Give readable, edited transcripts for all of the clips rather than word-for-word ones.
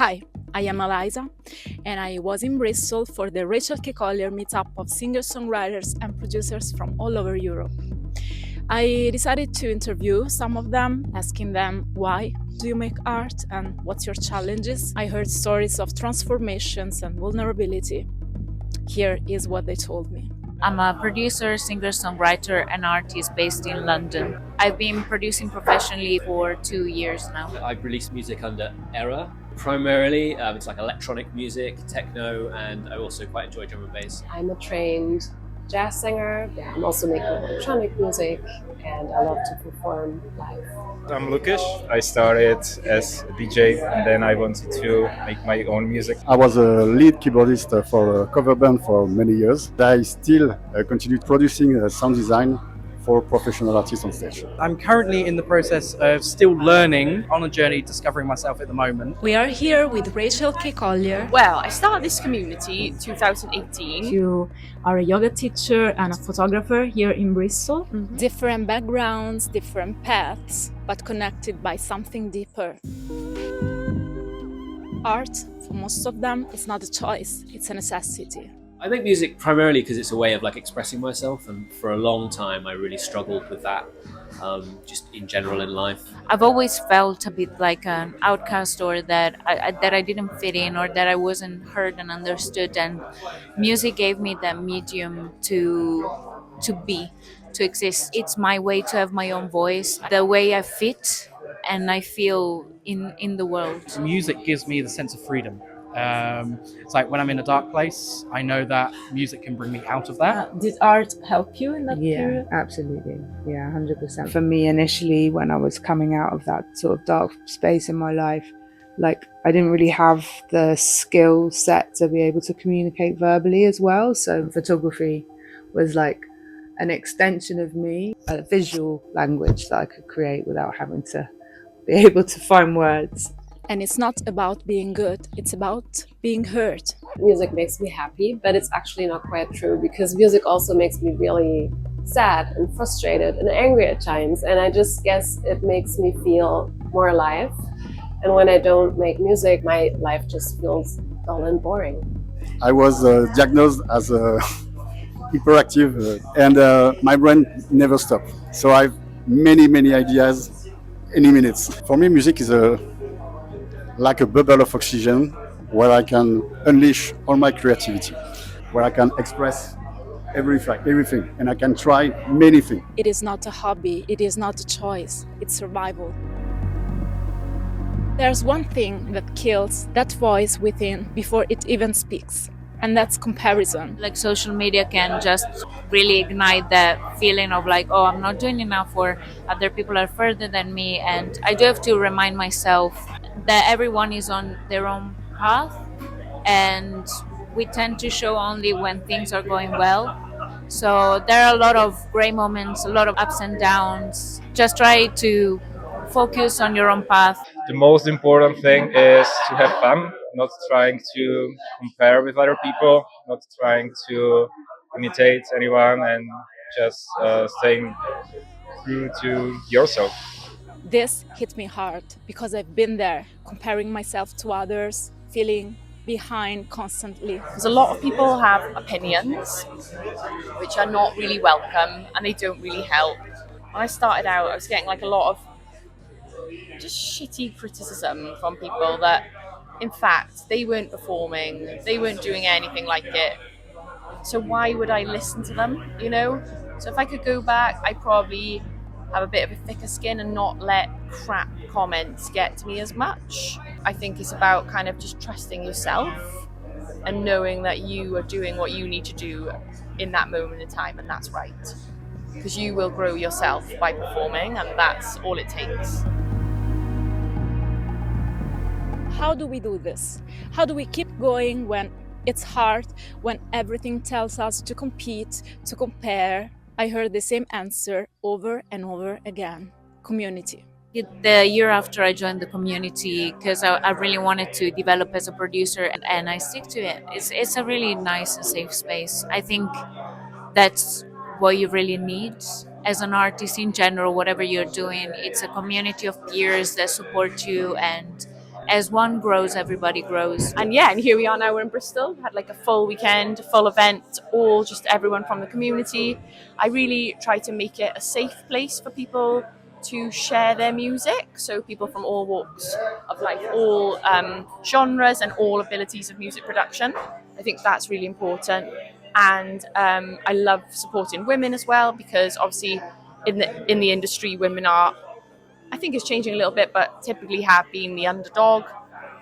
Hi, I am Eliza, and I was in Bristol for the Rachel K Collier meetup of singer-songwriters and producers from all over Europe. I decided to interview some of them, asking them why do you make art and what's your challenges. I heard stories of transformations and vulnerability. Here is what they told me. I'm a producer, singer-songwriter, and artist based in London. I've been producing professionally for 2 years now. I've released music under Era. Primarily, it's like electronic music, techno, and I also quite enjoy drum and bass. I'm a trained jazz singer. I'm also making electronic music, and I love to perform live. I'm Lukysh. I started as a DJ and then I wanted to make my own music. I was a lead keyboardist for a cover band for many years. I still continue producing sound design for professional artists on stage. I'm currently in the process of still learning, on a journey discovering myself at the moment. We are here with Rachel K Collier. Well, I started this community 2018. You are a yoga teacher and a photographer here in Bristol. Different backgrounds, different paths, but connected by something deeper. Art, for most of them, is not a choice, it's a necessity. I make music primarily because it's a way of expressing myself, and for a long time I really struggled with that, just in general in life. I've always felt a bit like an outcast, or that I didn't fit in, or that I wasn't heard and understood. And music gave me that medium to be, to exist. It's my way to have my own voice, the way I fit and I feel in the world. Music gives me the sense of freedom. It's like when I'm in a dark place, I know that music can bring me out of that. Did art help you in that period? Yeah, absolutely. Yeah, 100%. For me, initially, when I was coming out of that sort of dark space in my life, I didn't really have the skill set to be able to communicate verbally as well. So photography was like an extension of me, a visual language that I could create without having to be able to find words. And it's not about being good, it's about being heard. Music makes me happy, but it's actually not quite true, because music also makes me really sad and frustrated and angry at times. And I just guess it makes me feel more alive. And when I don't make music, my life just feels dull and boring. I was diagnosed as hyperactive and my brain never stopped. So I have many ideas any minutes. For me, music is like a bubble of oxygen where I can unleash all my creativity, where I can express everything, and I can try many things. It is not a hobby, it is not a choice, it's survival. There's one thing that kills that voice within before it even speaks, and that's comparison. Like social media can just really ignite that feeling of oh, I'm not doing enough, or other people are further than me. And I do have to remind myself that everyone is on their own path, and we tend to show only when things are going well. So there are a lot of gray moments, a lot of ups and downs. Just try to focus on your own path. The most important thing is to have fun, not trying to compare with other people, not trying to imitate anyone, and just staying true to yourself. This hit me hard because I've been there, comparing myself to others, feeling behind constantly. Because a lot of people have opinions which are not really welcome and they don't really help. When I started out, I was getting a lot of just shitty criticism from people that, in fact, they weren't performing, they weren't doing anything like it. So why would I listen to them, So if I could go back, I'd probably have a bit of a thicker skin and not let crap comments get to me as much. I think it's about kind of just trusting yourself and knowing that you are doing what you need to do in that moment in time, and that's right. Because you will grow yourself by performing, and that's all it takes. How do we do this? How do we keep going when it's hard, when everything tells us to compete, to compare? I heard the same answer over and over again: community. The year after I joined the community, because I really wanted to develop as a producer, and I stick to it. It's a really nice and safe space. I think that's what you really need as an artist in general, whatever you're doing. It's a community of peers that support you and as one grows, everybody grows. And yeah, and here we are now, we're in Bristol. We had like a full weekend, a full event, all just everyone from the community. I really try to make it a safe place for people to share their music. So people from all walks of life, all genres and all abilities of music production. I think that's really important. And I love supporting women as well, because obviously in the industry, women are, I think it's changing a little bit, but typically have been the underdog.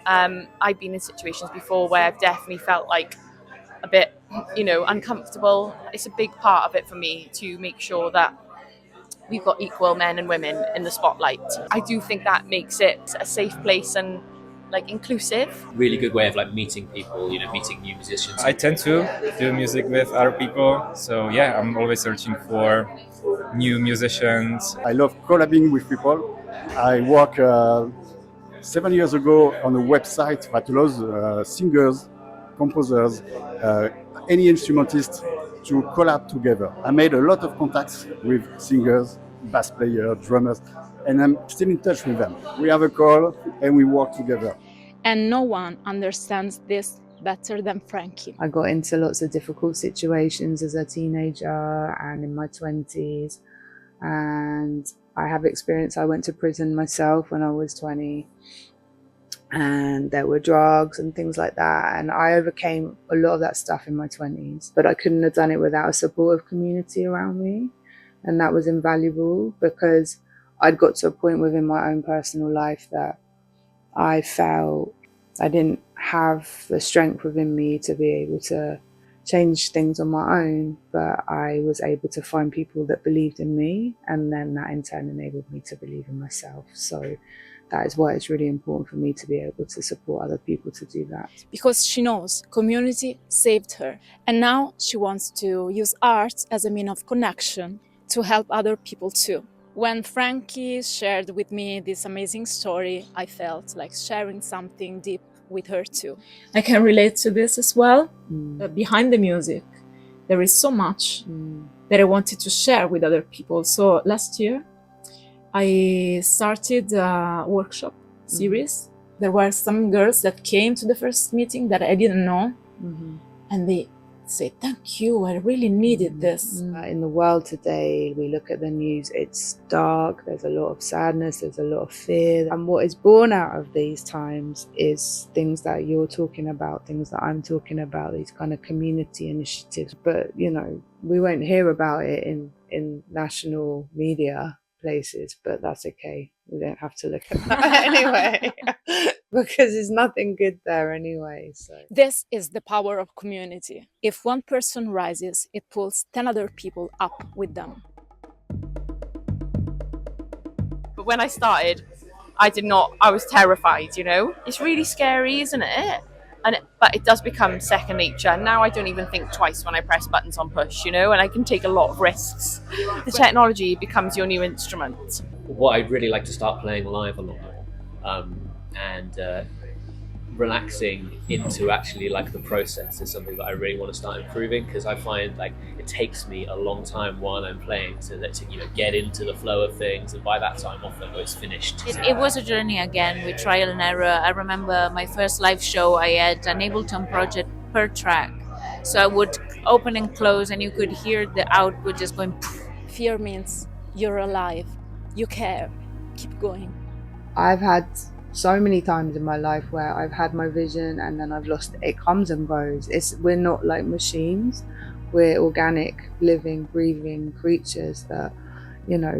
I've been in situations before where I've definitely felt like a bit, uncomfortable. It's a big part of it for me to make sure that we've got equal men and women in the spotlight. I do think that makes it a safe place and like inclusive. Really good way of like meeting people, meeting new musicians. I tend to do music with other people, so yeah, I'm always searching for new musicians. I love collabing with people. I work 7 years ago on a website that allows singers, composers, any instrumentist to collab together. I made a lot of contacts with singers, bass players, drummers, and I'm still in touch with them. We have a call and we work together. And no one understands this better than Frankie. I got into lots of difficult situations as a teenager and in my 20s. And I have experience. I went to prison myself when I was 20. And there were drugs and things like that. And I overcame a lot of that stuff in my 20s. But I couldn't have done it without a supportive community around me. And that was invaluable, because I'd got to a point within my own personal life that I felt I didn't have the strength within me to be able to change things on my own, but I was able to find people that believed in me, and then that in turn enabled me to believe in myself. So that is why it's really important for me to be able to support other people to do that. Because she knows community saved her, and now she wants to use art as a means of connection to help other people too. When Frankie shared with me this amazing story, I felt like sharing something deep with her too. I can relate to this as well. Behind the music, there is so much that I wanted to share with other people. So last year, I started a workshop series. There were some girls that came to the first meeting that I didn't know, and they say, thank you, I really needed this. In the world today, we look at the news, it's dark, there's a lot of sadness, there's a lot of fear. And what is born out of these times is things that you're talking about, things that I'm talking about, these kind of community initiatives. But, we won't hear about it in national media places, but that's okay. We don't have to look at that anyway, because there's nothing good there anyway. So this is the power of community. If one person rises, it pulls 10 other people up with them. But when I started, I was terrified, It's really scary, isn't it? But it does become second nature. Now I don't even think twice when I press buttons on push, and I can take a lot of risks. The technology becomes your new instrument. What I'd really like to start playing live a lot more, and relaxing into actually like the process is something that I really want to start improving, because I find like it takes me a long time while I'm playing to get into the flow of things, and by that time often it's finished. It was a journey again with trial and error. I remember my first live show, I had an Ableton project per track, so I would open and close and you could hear the output just going poof. Fear means you're alive, you care, keep going. I've had so many times in my life where I've had my vision and then I've lost it. It comes and goes. We're not like machines. We're organic, living, breathing creatures that,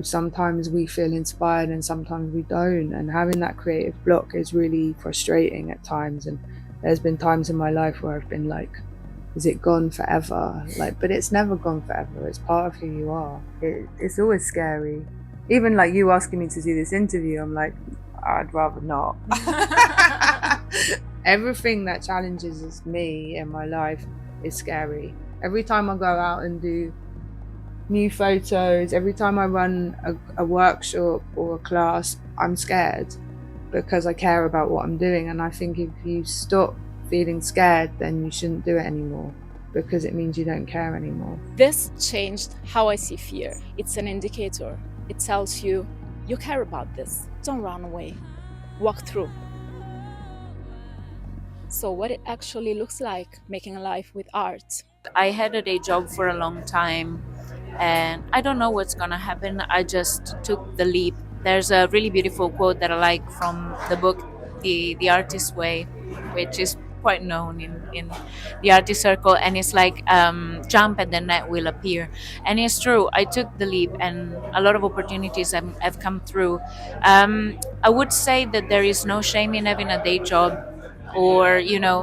sometimes we feel inspired and sometimes we don't. And having that creative block is really frustrating at times. And there's been times in my life where I've been like, is it gone forever? But it's never gone forever. It's part of who you are. It's always scary. Even like you asking me to do this interview, I'm like, I'd rather not. Everything that challenges me in my life is scary. Every time I go out and do new photos, every time I run a workshop or a class, I'm scared because I care about what I'm doing. And I think if you stop feeling scared, then you shouldn't do it anymore, because it means you don't care anymore. This changed how I see fear. It's an indicator. It tells you care about this. Don't run away. Walk through. So, what it actually looks like making a life with art. I had a day job for a long time and I don't know what's gonna happen. I just took the leap. There's a really beautiful quote that I like from the book The Artist's Way, which is quite known in the artist circle, and it's like jump and the net will appear. And it's true, I took the leap and a lot of opportunities have come through. I would say that there is no shame in having a day job or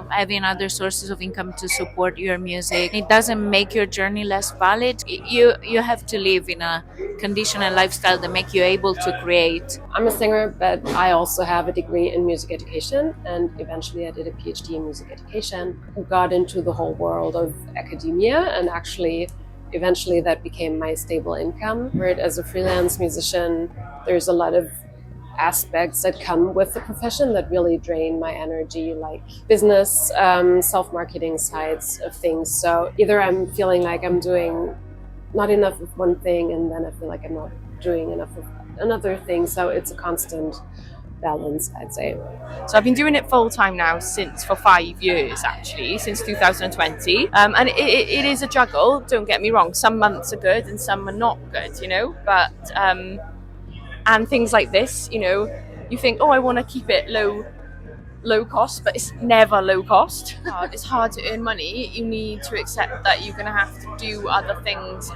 having other sources of income to support your music. It doesn't make your journey less valid. You have to live in a condition and lifestyle that make you able to create. I'm a singer, but I also have a degree in music education, and eventually I did a PhD in music education. Got into the whole world of academia, and actually eventually that became my stable income. Where as a freelance musician, there's a lot of aspects that come with the profession that really drain my energy, like business, self-marketing sides of things. So either I'm feeling like I'm doing not enough of one thing, and then I feel like I'm not doing enough of another thing. So it's a constant balance, I'd say. So I've been doing it full time now for 5 years, actually, since 2020. And it is a juggle, don't get me wrong. Some months are good and some are not good, but and things like this, you think, oh, I want to keep it low cost, but it's never low cost. It's hard to earn money. You need to accept that you're going to have to do other things.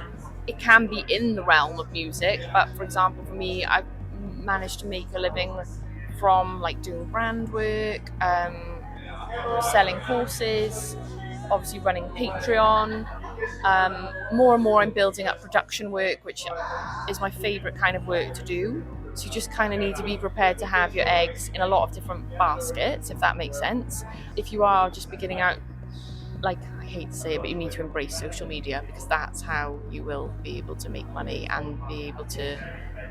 It can be in the realm of music, but for example, for me, I've managed to make a living from like doing brand work, selling courses, obviously running Patreon. More and more I'm building up production work, which is my favorite kind of work to do. So you just kind of need to be prepared to have your eggs in a lot of different baskets, if that makes sense. If you are just beginning out, like, I hate to say it, but you need to embrace social media, because that's how you will be able to make money and be able to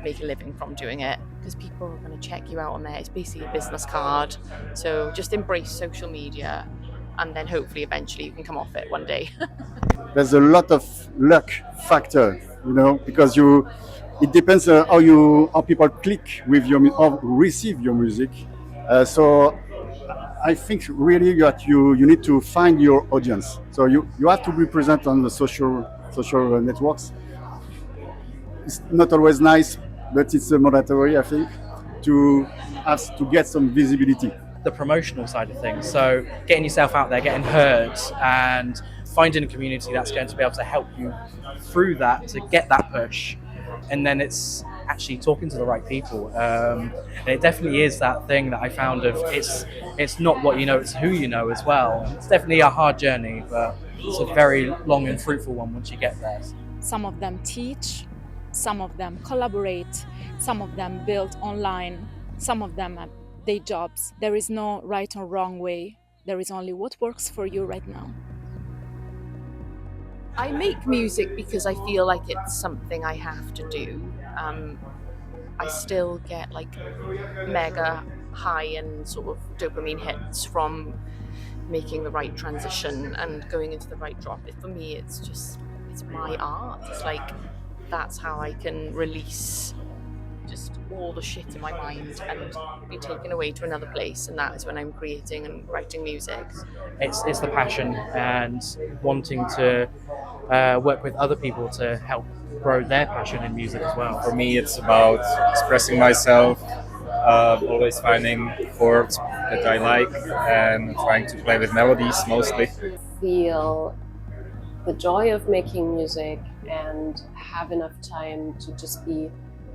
make a living from doing it, because people are going to check you out on there. It's basically a business card. So just embrace social media, and then hopefully eventually you can come off it one day. There's a lot of luck factor, because it depends how people click with or receive your music. So I think really that you need to find your audience. So you have to be present on the social networks. It's not always nice, but it's mandatory, I think, to get some visibility. The promotional side of things, so getting yourself out there, getting heard, and finding a community that's going to be able to help you through that to get that push. And then it's actually talking to the right people. And it definitely is that thing that I found of it's not what you know, it's who you know as well. It's definitely a hard journey, but it's a very long and fruitful one once you get there. Some of them teach, some of them collaborate, some of them build online, some of them have day jobs. There is no right or wrong way. There is only what works for you right now. I make music because I feel like it's something I have to do. I still get like mega high and sort of dopamine hits from making the right transition and going into the right drop. For me, it's my art. It's like, that's how I can release just all the shit in my mind and be taken away to another place, and that is when I'm creating and writing music. It's the passion and wanting to work with other people to help grow their passion in music as well. For me, it's about expressing myself, always finding chords that I like and trying to play with melodies mostly. Feel the joy of making music and have enough time to just be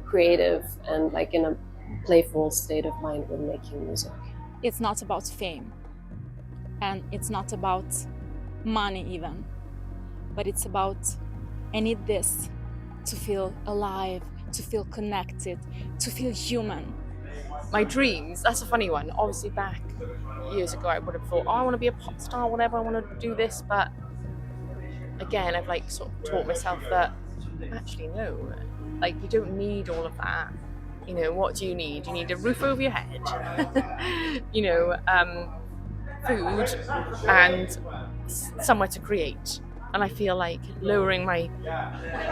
creative and like in a playful state of mind when making music. It's not about fame, and it's not about money even, but it's about, I need this to feel alive, to feel connected, to feel human. My dreams, that's a funny one. Obviously back years ago I would have thought, oh, I want to be a pop star, whatever, I want to do this, but again I've like sort of taught myself that actually no, like you don't need all of that. What do you need? You need a roof over your head, food and somewhere to create. And I feel like lowering my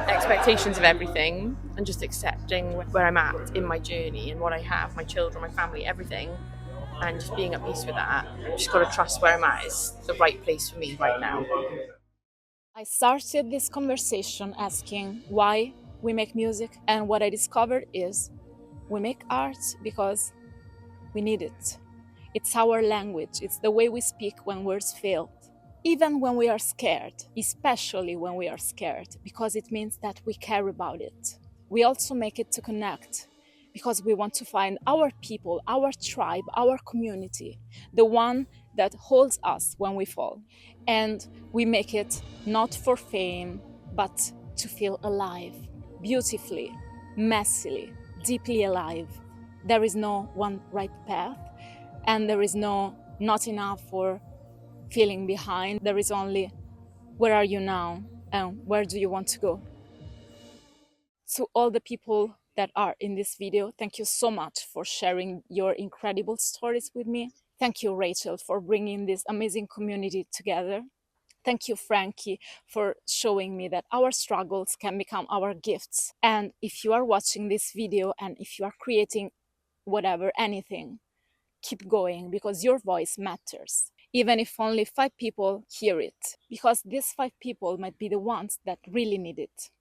expectations of everything and just accepting where I'm at in my journey and what I have, my children, my family, everything, and just being at peace with that. I've just got to trust where I'm at is the right place for me right now. I started this conversation asking why we make music, and what I discovered is we make art because we need it. It's our language, it's the way we speak when words fail. Even when we are scared, especially when we are scared, because it means that we care about it. We also make it to connect, because we want to find our people, our tribe, our community, the one that holds us when we fall. And we make it not for fame, but to feel alive, beautifully, messily, deeply alive. There is no one right path, and there is no not enough for feeling behind. There is only where are you now and where do you want to go. To all the people that are in this video, thank you so much for sharing your incredible stories with me. Thank you, Rachel, for bringing this amazing community together. Thank you, Frankie, for showing me that our struggles can become our gifts. And if you are watching this video and if you are creating whatever, anything, keep going, because your voice matters. Even if only 5 people hear it, because these 5 people might be the ones that really need it.